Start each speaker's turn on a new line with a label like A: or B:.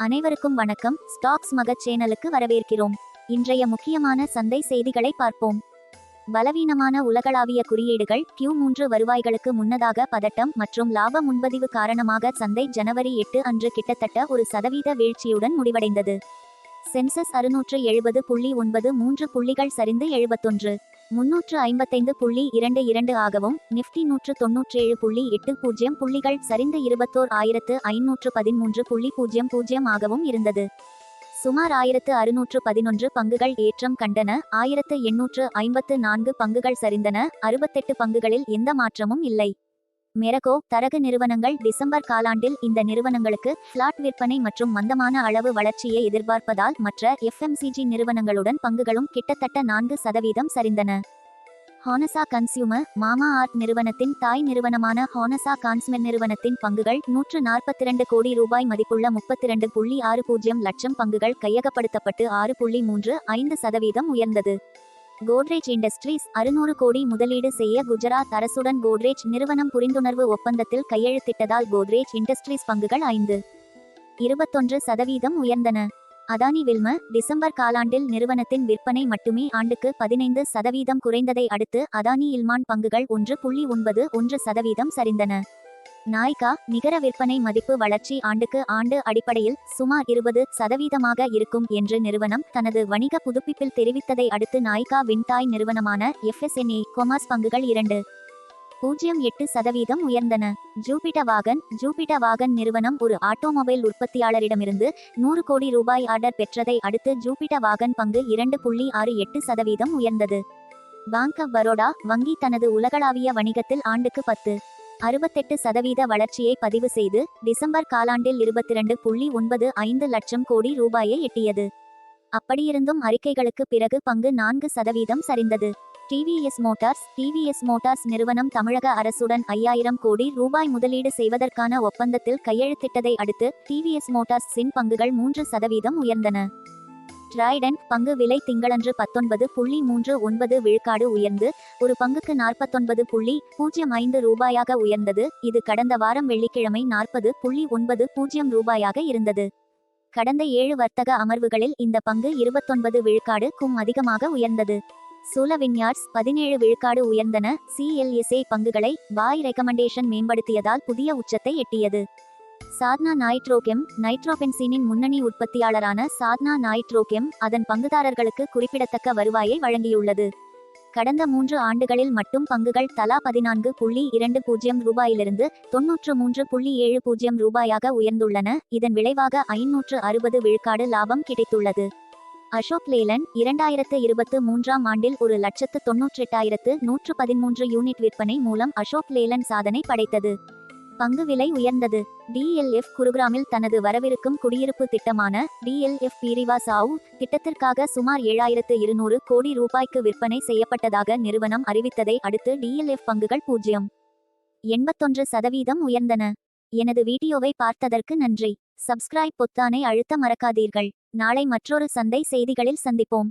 A: அனைவருக்கும் வணக்கம். ஸ்டாக்ஸ் மகத் சேனலுக்கு வரவேற்கிறோம். இன்றைய முக்கியமான சந்தை செய்திகளை பார்ப்போம். பலவீனமான உலகளாவிய குறியீடுகள், Q3 வருவாய்களுக்கு முன்னதாக பதட்டம் மற்றும் லாப முன்பதிவு காரணமாக சந்தை ஜனவரி 8 அன்று கிட்டத்தட்ட 1% வீழ்ச்சியுடன் முடிவடைந்தது. சென்சஸ் 670.93 புள்ளிகள் சரிந்து 71,355.22 ஆகவும், நிஃப்டி 197.80 புள்ளிகள் சரிந்து 21,513.00 ஆகவும் இருந்தது. சுமார் 1,611 பங்குகள் ஏற்றம் கண்டன, 1,854 பங்குகள் சரிந்தன, 68 பங்குகளில் எந்த மாற்றமும் இல்லை. மெரகோ தரகு நிறுவனங்கள் டிசம்பர் காலாண்டில் இந்த நிறுவனங்களுக்கு ஃபிளாட் விற்பனை மற்றும் மந்தமான அளவு வளர்ச்சியை எதிர்பார்ப்பதால் மற்ற FMCG நிறுவனங்களுடன் பங்குகளும் கிட்டத்தட்ட 4% சரிந்தன. ஹானசா கன்சியூமர் மாமா ஆர்த் நிறுவனத்தின் தாய் நிறுவனமான ஹானசா கான்ஸ்மெர் நிறுவனத்தின் பங்குகள் 142 கோடி ரூபாய் மதிப்புள்ள 32.60 லட்சம் பங்குகள் கையகப்படுத்தப்பட்டு 6.35% உயர்ந்தது. கோத்ரேஜ் இண்டஸ்ட்ரீஸ் 600 கோடி முதலீடு செய்ய குஜராத் அரசுடன் கோத்ரேஜ் நிறுவனம் புரிந்துணர்வு ஒப்பந்தத்தில் கையெழுத்திட்டதால் கோத்ரேஜ் இண்டஸ்ட்ரீஸ் பங்குகள் 5.21% உயர்ந்தன. அதானி வில்மர் டிசம்பர் காலாண்டில் நிறுவனத்தின் விற்பனை மட்டுமே ஆண்டுக்கு 15% குறைந்ததை அடுத்து அதானி இல்மான் பங்குகள் 1.91% சரிந்தன. நாய்கா நிகர விற்பனை மதிப்பு வளர்ச்சி ஆண்டுக்கு ஆண்டு அடிப்படையில் சுமார் 20% இருக்கும் என்று நிறுவனம் தனது வணிக புதுப்பிப்பில் தெரிவித்ததை அடுத்து நாய்கா வின் தாய் நிறுவனமான FSNA கொமர்ஸ் பங்குகள் 2.08% உயர்ந்தன. ஜூபிட்டர் வாகன் நிறுவனம் ஒரு ஆட்டோமொபைல் உற்பத்தியாளரிடமிருந்து 100 கோடி ரூபாய் ஆர்டர் பெற்றதை அடுத்து ஜூபிட்டர் வாகன் பங்கு 2.68% உயர்ந்தது. பாங்க் ஆஃப் பரோடா வங்கி தனது உலகளாவிய வணிகத்தில் ஆண்டுக்கு 68% வளர்ச்சியை பதிவு செய்து டிசம்பர் காலாண்டில் 22.95 லட்சம் கோடி ரூபாயை எட்டியது. அப்படியிருந்தும் அறிக்கைகளுக்கு பிறகு பங்கு 4% சரிந்தது. டிவிஎஸ் மோட்டார்ஸ் நிறுவனம் தமிழக அரசுடன் 5000 கோடி ரூபாய் முதலீடு செய்வதற்கான ஒப்பந்தத்தில் கையெழுத்திட்டதை அடுத்து டிவிஎஸ் மோட்டார்ஸின் பங்குகள் 3% உயர்ந்தன. ட்ரைடன்ட் பங்கு விலை திங்களன்று 19.39 விழுக்காடு உயர்ந்து ஒரு பங்குக்கு 49.05 ரூபாயாக உயர்ந்தது. இது கடந்த வாரம் வெள்ளிக்கிழமை 40.90 ரூபாயாக இருந்தது. கடந்த 7 வர்த்தக அமர்வுகளில் இந்த பங்கு 29 விழுக்காடு அதிகமாக உயர்ந்தது. சூலவின்யார்ட்ஸ் 17 விழுக்காடு உயர்ந்தன. CLSA பங்குகளை பாய் ரெக்கமெண்டேஷன் மேம்படுத்தியதால் புதிய உச்சத்தை எட்டியது. சாத்னா நைட்ரோபென்சீனின் முன்னணி உற்பத்தியாளரான சாத்னா நைட்ரோகெம் அதன் பங்குதாரர்களுக்கு குறிப்பிடத்தக்க வருவாயை வழங்கியுள்ளது. கடந்த 3 ஆண்டுகளில் மட்டும் பங்குகள் தலா 14.20 ரூபாயிலிருந்து 93.70 ரூபாயாக உயர்ந்துள்ளன. இதன் விளைவாக 560 விழுக்காடு லாபம் கிடைத்துள்ளது. அசோக் லேலண்ட் 2023ஆம் ஆண்டில் 1,98,113 யூனிட் விற்பனை மூலம் அசோக் லேலண்ட் சாதனை படைத்தது. பங்கு விலை உயர்ந்தது. DLF குருகிராமில் தனது வரவிருக்கும் குடியிருப்பு திட்டமான DLF பீரிவாசாவ் திட்டத்திற்காக சுமார் 7,200 கோடி ரூபாய்க்கு விற்பனை செய்யப்பட்டதாக நிறுவனம் அறிவித்ததை அடுத்து DLF பங்குகள் 0.81% உயர்ந்தன. எனது வீடியோவை பார்த்ததற்கு நன்றி. சப்ஸ்கிரைப் பொத்தானை அழுத்த மறக்காதீர்கள். நாளை மற்றொரு சந்தை செய்திகளில் சந்திப்போம்.